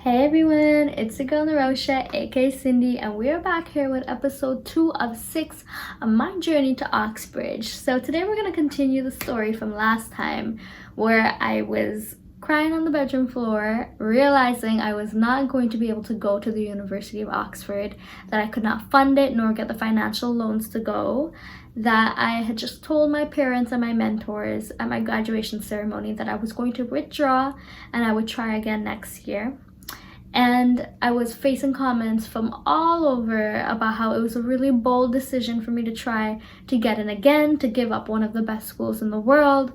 Hey everyone, it's the girl Narosha, aka Cindy, and we are back here with episode 2 of 6 of my journey to Oxbridge. So today we're going to continue the story from last time where I was crying on the bedroom floor, realizing I was not going to be able to go to the University of Oxford, that I could not fund it nor get the financial loans to go, that I had just told my parents and my mentors at my graduation ceremony that I was going to withdraw and I would try again next year. And I was facing comments from all over about how it was a really bold decision for me to try to get in again, to give up one of the best schools in the world,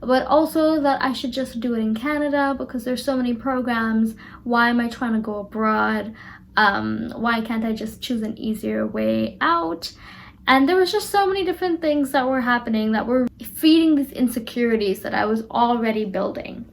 but also that I should just do it in Canada because there's so many programs. Why am I trying to go abroad? Why can't I just choose an easier way out? And there was just so many different things that were happening that were feeding these insecurities that I was already building.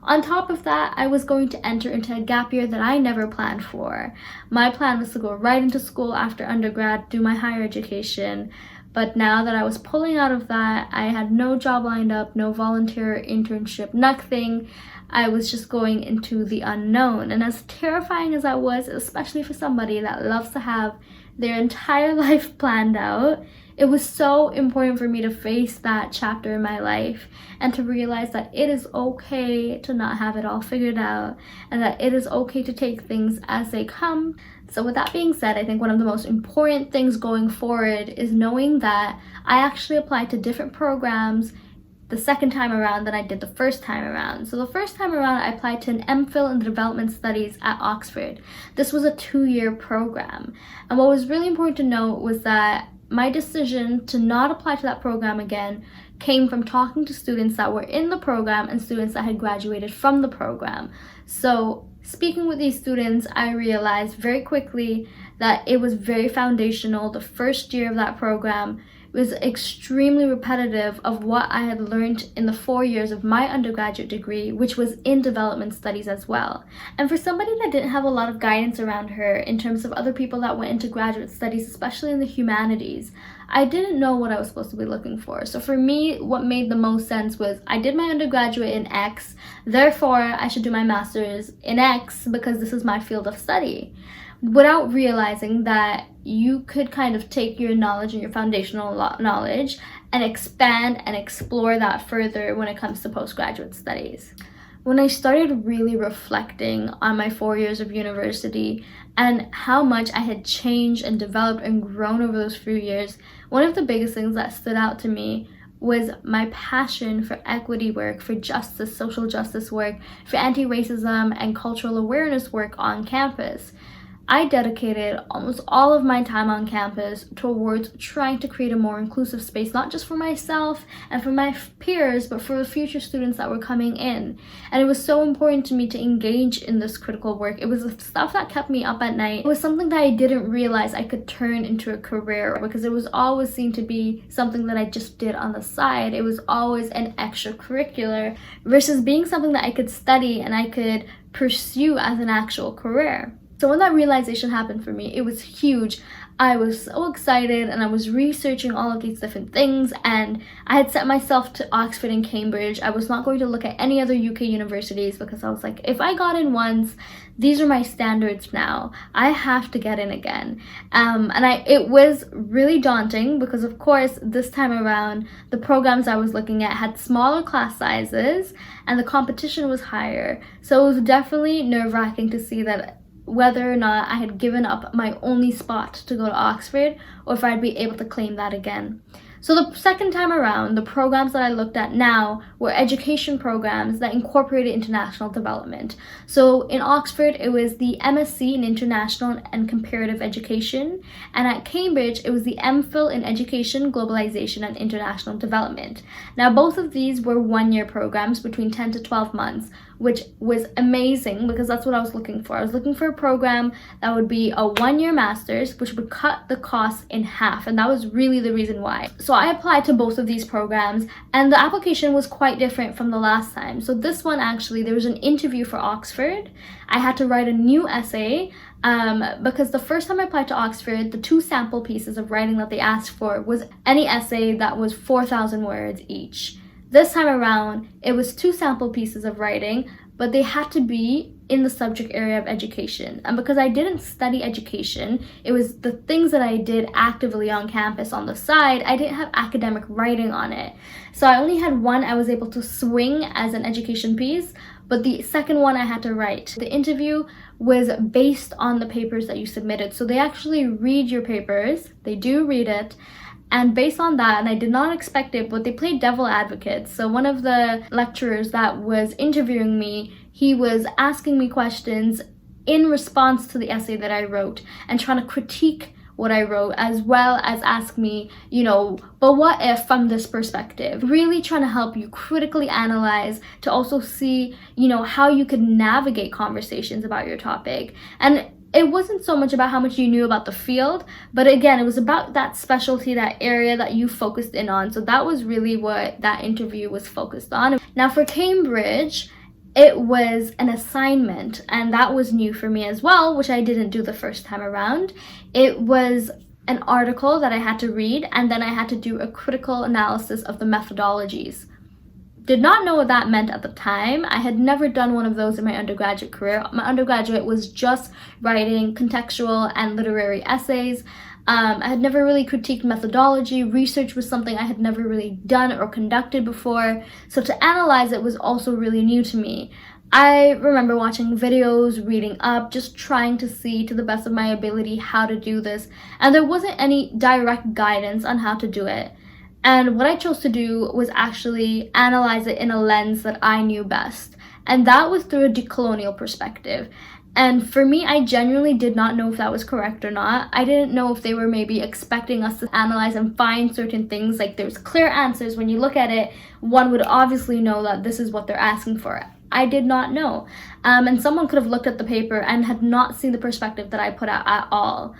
On top of that, I was going to enter into a gap year that I never planned for. My plan was to go right into school after undergrad, do my higher education. But now that I was pulling out of that, I had no job lined up, no volunteer internship, nothing. I was just going into the unknown. And as terrifying as that was, especially for somebody that loves to have their entire life planned out, it was so important for me to face that chapter in my life and to realize that it is okay to not have it all figured out and that it is okay to take things as they come. So with that being said, I think one of the most important things going forward is knowing that I actually applied to different programs the second time around than I did the first time around. So the first time around, I applied to an MPhil in Development Studies at Oxford. This was a 2-year program. And what was really important to note was that my decision to not apply to that program again came from talking to students that were in the program and students that had graduated from the program. So speaking with these students, I realized very quickly that it was very foundational. The first year of that program was extremely repetitive of what I had learned in the 4 years of my undergraduate degree, which was in development studies as well. And for somebody that didn't have a lot of guidance around her in terms of other people that went into graduate studies, especially in the humanities, I didn't know what I was supposed to be looking for. So for me, what made the most sense was I did my undergraduate in X, therefore I should do my master's in X because this is my field of study, without realizing that you could kind of take your knowledge and your foundational knowledge and expand and explore that further when it comes to postgraduate studies. When I started really reflecting on my 4 years of university and how much I had changed and developed and grown over those few years, one of the biggest things that stood out to me was my passion for equity work, for justice, social justice work, for anti-racism and cultural awareness work on campus. I dedicated almost all of my time on campus towards trying to create a more inclusive space, not just for myself and for my peers, but for the future students that were coming in. And it was so important to me to engage in this critical work. It was the stuff that kept me up at night. It was something that I didn't realize I could turn into a career because it was always seen to be something that I just did on the side. It was always an extracurricular versus being something that I could study and I could pursue as an actual career. So when that realization happened for me, it was huge. I was so excited and I was researching all of these different things, and I had set myself to Oxford and Cambridge. I was not going to look at any other UK universities because I was like, if I got in once, these are my standards now. I have to get in again. It was really daunting because of course this time around the programs I was looking at had smaller class sizes and the competition was higher. So it was definitely nerve-wracking to see that whether or not I had given up my only spot to go to Oxford or if I'd be able to claim that again. So the second time around, the programs that I looked at now were education programs that incorporated international development. So in Oxford, it was the MSc in International and Comparative Education, and at Cambridge, it was the MPhil in Education, Globalization, and International Development. Now, both of these were 1-year programs between 10 to 12 months, which was amazing because that's what I was looking for. I was looking for a program that would be a 1-year master's, which would cut the cost in half, and that was really the reason why. So I applied to both of these programs, and the application was quite different from the last time. So this one, actually, there was an interview for Oxford. I had to write a new essay because the first time I applied to Oxford, the 2 sample pieces of writing that they asked for was any essay that was 4,000 words each. This time around, it was 2 sample pieces of writing, but they had to be in the subject area of education. And because I didn't study education, it was the things that I did actively on campus on the side, I didn't have academic writing on it. So I only had one I was able to swing as an education piece, but the second one I had to write. The interview was based on the papers that you submitted. So they actually read your papers, they do read it, and based on that, and I did not expect it, but they played devil advocate. So one of the lecturers that was interviewing me, he was asking me questions in response to the essay that I wrote and trying to critique what I wrote, as well as ask me, but what if from this perspective? Really trying to help you critically analyze to also see, how you could navigate conversations about your topic. And it wasn't so much about how much you knew about the field, but again, it was about that specialty, that area that you focused in on. So that was really what that interview was focused on. Now for Cambridge, it was an assignment, and that was new for me as well, which I didn't do the first time around. It was an article that I had to read, and then I had to do a critical analysis of the methodologies. Did not know what that meant at the time. I had never done one of those in my undergraduate career. My undergraduate was just writing contextual and literary essays. I had never really critiqued methodology. Research was something I had never really done or conducted before. So to analyze it was also really new to me. I remember watching videos, reading up, just trying to see to the best of my ability how to do this. And there wasn't any direct guidance on how to do it. And what I chose to do was actually analyze it in a lens that I knew best. And that was through a decolonial perspective. And for me, I genuinely did not know if that was correct or not. I didn't know if they were maybe expecting us to analyze and find certain things. Like there's clear answers. When you look at it, one would obviously know that this is what they're asking for. I did not know. And someone could have looked at the paper and had not seen the perspective that I put out at all.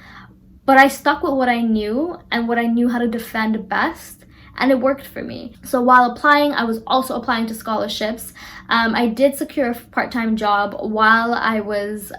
But I stuck with what I knew and what I knew how to defend best. And it worked for me. So while applying, I was also applying to scholarships. I did secure a part-time job while I was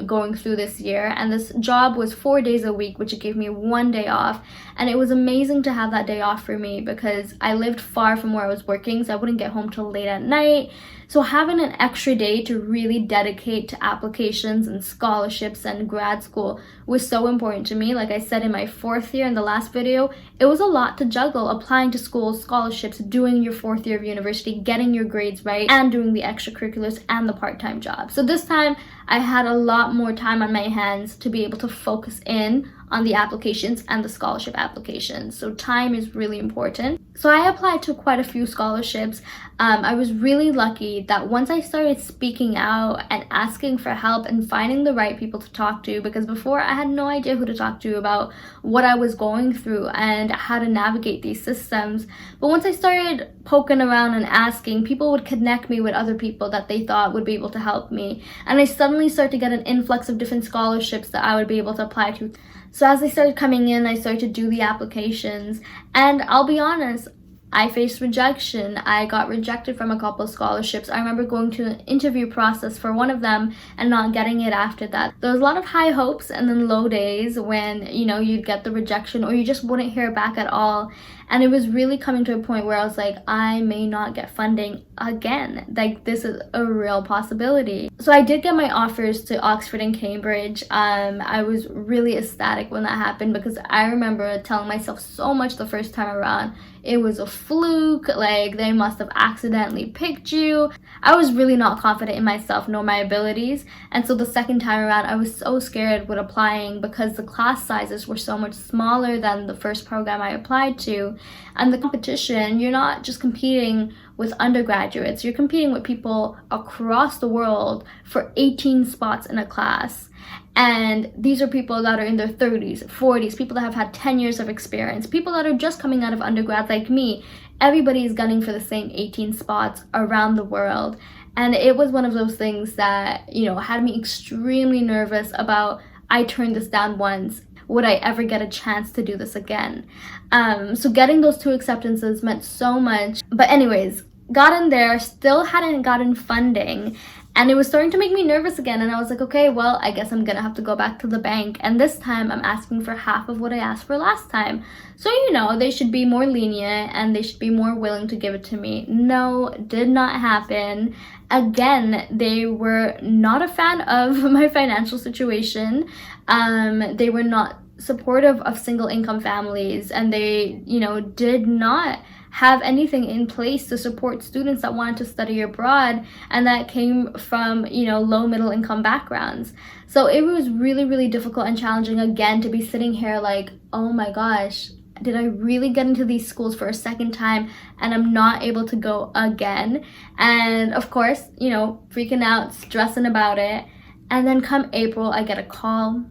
going through this year. And this job was 4 days a week, which gave me 1 day off. And it was amazing to have that day off for me because I lived far from where I was working, so I wouldn't get home till late at night. So having an extra day to really dedicate to applications and scholarships and grad school was so important to me. Like I said in my 4th year in the last video, it was a lot to juggle, applying to schools, scholarships, doing your 4th year of university, getting your grades right, and doing the extracurriculars and the part-time job. So this time I had a lot more time on my hands to be able to focus in on the applications and the scholarship applications. So time is really important. So I applied to quite a few scholarships. I was really lucky that once I started speaking out and asking for help and finding the right people to talk to, because before I had no idea who to talk to about what I was going through and how to navigate these systems. But once I started poking around and asking, people would connect me with other people that they thought would be able to help me. And I suddenly started to get an influx of different scholarships that I would be able to apply to. So as they started coming in, I started to do the applications, and I'll be honest, I faced rejection. I got rejected from a couple of scholarships. I remember going to an interview process for one of them and not getting it after that. There was a lot of high hopes and then low days when, you'd get the rejection or you just wouldn't hear back at all. And it was really coming to a point where I was like, I may not get funding again. Like, this is a real possibility. So I did get my offers to Oxford and Cambridge. I was really ecstatic when that happened because I remember telling myself so much the first time around. It was a fluke, like they must have accidentally picked you. I was really not confident in myself nor my abilities. And so the second time around, I was so scared with applying because the class sizes were so much smaller than the first program I applied to. And the competition, you're not just competing with undergraduates, you're competing with people across the world for 18 spots in a class. And these are people that are in their 30s, 40s, people that have had 10 years of experience, people that are just coming out of undergrad like me. Everybody is gunning for the same 18 spots around the world. And it was one of those things that, had me extremely nervous about, I turned this down once. Would I ever get a chance to do this again? So getting those 2 acceptances meant so much. But anyways, got in there, still hadn't gotten funding. And it was starting to make me nervous again, and I was like, okay, well, I guess I'm gonna have to go back to the bank, and this time I'm asking for half of what I asked for last time. So, you know, they should be more lenient and they should be more willing to give it to me. No, did not happen. Again, they were not a fan of my financial situation. They were not supportive of single income families, and they, you know, did not have anything in place to support students that wanted to study abroad and that came from, you know, low middle income backgrounds. So it was really, really difficult and challenging again to be sitting here like, oh my gosh, did I really get into these schools for a second time and I'm not able to go again? And of course, you know, freaking out, stressing about it. And then come April, I get a call,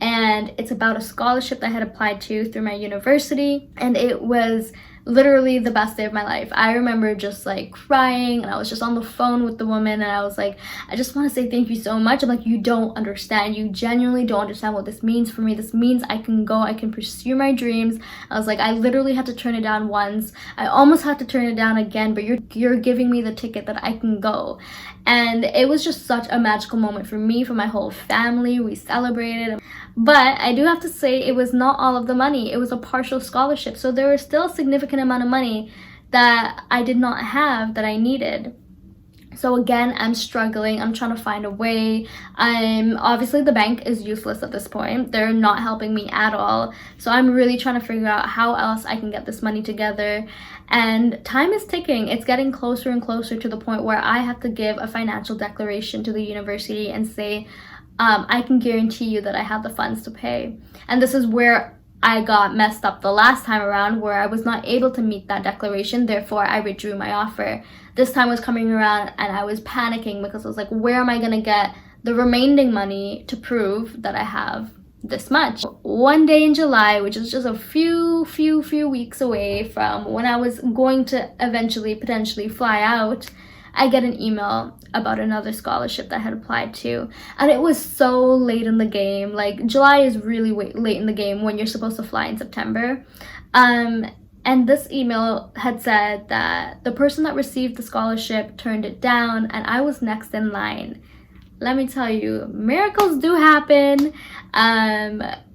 and it's about a scholarship that I had applied to through my university, and it was literally the best day of my life. I remember just like crying, and I was just on the phone with the woman, and I was like, I just want to say thank you so much. I'm like, you don't understand. You genuinely don't understand what this means for me. This means I can go, I can pursue my dreams. I was like, I literally had to turn it down once. I almost had to turn it down again, but you're giving me the ticket that I can go. And it was just such a magical moment for me, for my whole family. We celebrated. But I do have to say, it was not all of the money. It was a partial scholarship. So there was still a significant amount of money that I did not have that I needed. So again, I'm struggling. I'm trying to find a way. Obviously the bank is useless at this point. They're not helping me at all. So I'm really trying to figure out how else I can get this money together. And time is ticking. It's getting closer and closer to the point where I have to give a financial declaration to the university and say, I can guarantee you that I have the funds to pay. And this is where I got messed up the last time around, where I was not able to meet that declaration. Therefore, I withdrew my offer. This time was coming around and I was panicking because I was like, where am I going to get the remaining money to prove that I have this much? One day in July, which is just a few weeks away from when I was going to eventually potentially fly out, I get an email about another scholarship that I had applied to, and it was so late in the game. Like, July is really late in the game when you're supposed to fly in September. And this email had said that the person that received the scholarship turned it down, and I was next in line. Let me tell you, miracles do happen.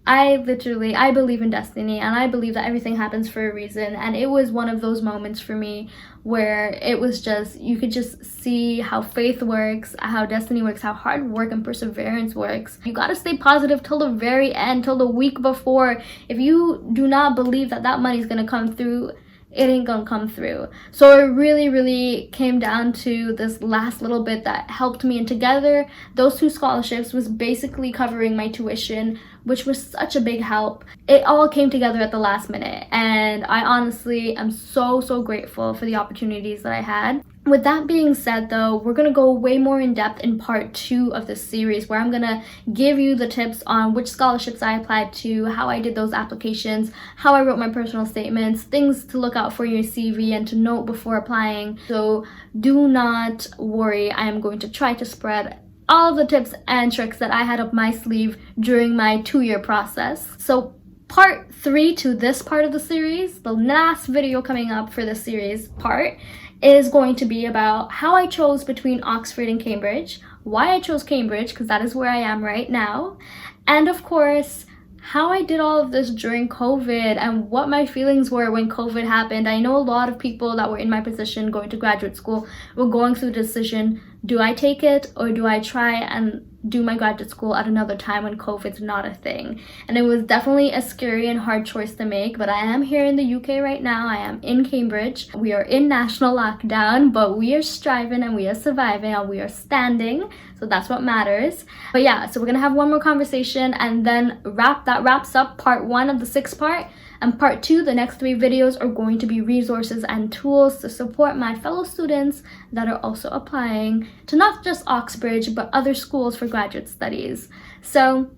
I believe in destiny, and I believe that everything happens for a reason. And it was one of those moments for me where it was just, you could just see how faith works, how destiny works, how hard work and perseverance works. You gotta stay positive till the very end, till the week before. If you do not believe that that money is gonna come through, it ain't gonna come through. So it really came down to this last little bit that helped me, and together those two scholarships was basically covering my tuition, which was such a big help. It all came together at the last minute, and I honestly am so grateful for the opportunities that I had. With that being said though, we're gonna go way more in depth in part 2 of this series, where I'm gonna give you the tips on which scholarships I applied to, how I did those applications, how I wrote my personal statements, things to look out for in your CV and to note before applying. So do not worry, I am going to try to spread all of the tips and tricks that I had up my sleeve during my 2-year process. So part 3 to this part of the series, the last video coming up for this series part, is going to be about how I chose between Oxford and Cambridge, why I chose Cambridge, because that is where I am right now, and of course, how I did all of this during COVID and what my feelings were when COVID happened. I know a lot of people that were in my position going to graduate school were going through the decision, do I take it or do I try and do my graduate school at another time when COVID's not a thing? And it was definitely a scary and hard choice to make, but I am here in the UK right now. I am in Cambridge. We are in national lockdown, but we are striving and we are surviving and we are standing. So that's what matters. But yeah, so we're gonna have one more conversation and then that wraps up part 1 of the 6-part. And part 2, the next 3 videos, are going to be resources and tools to support my fellow students that are also applying to not just Oxbridge, but other schools for graduate studies. So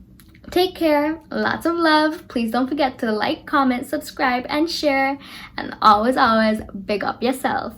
take care, lots of love. Please don't forget to like, comment, subscribe, and share. And always, big up yourself.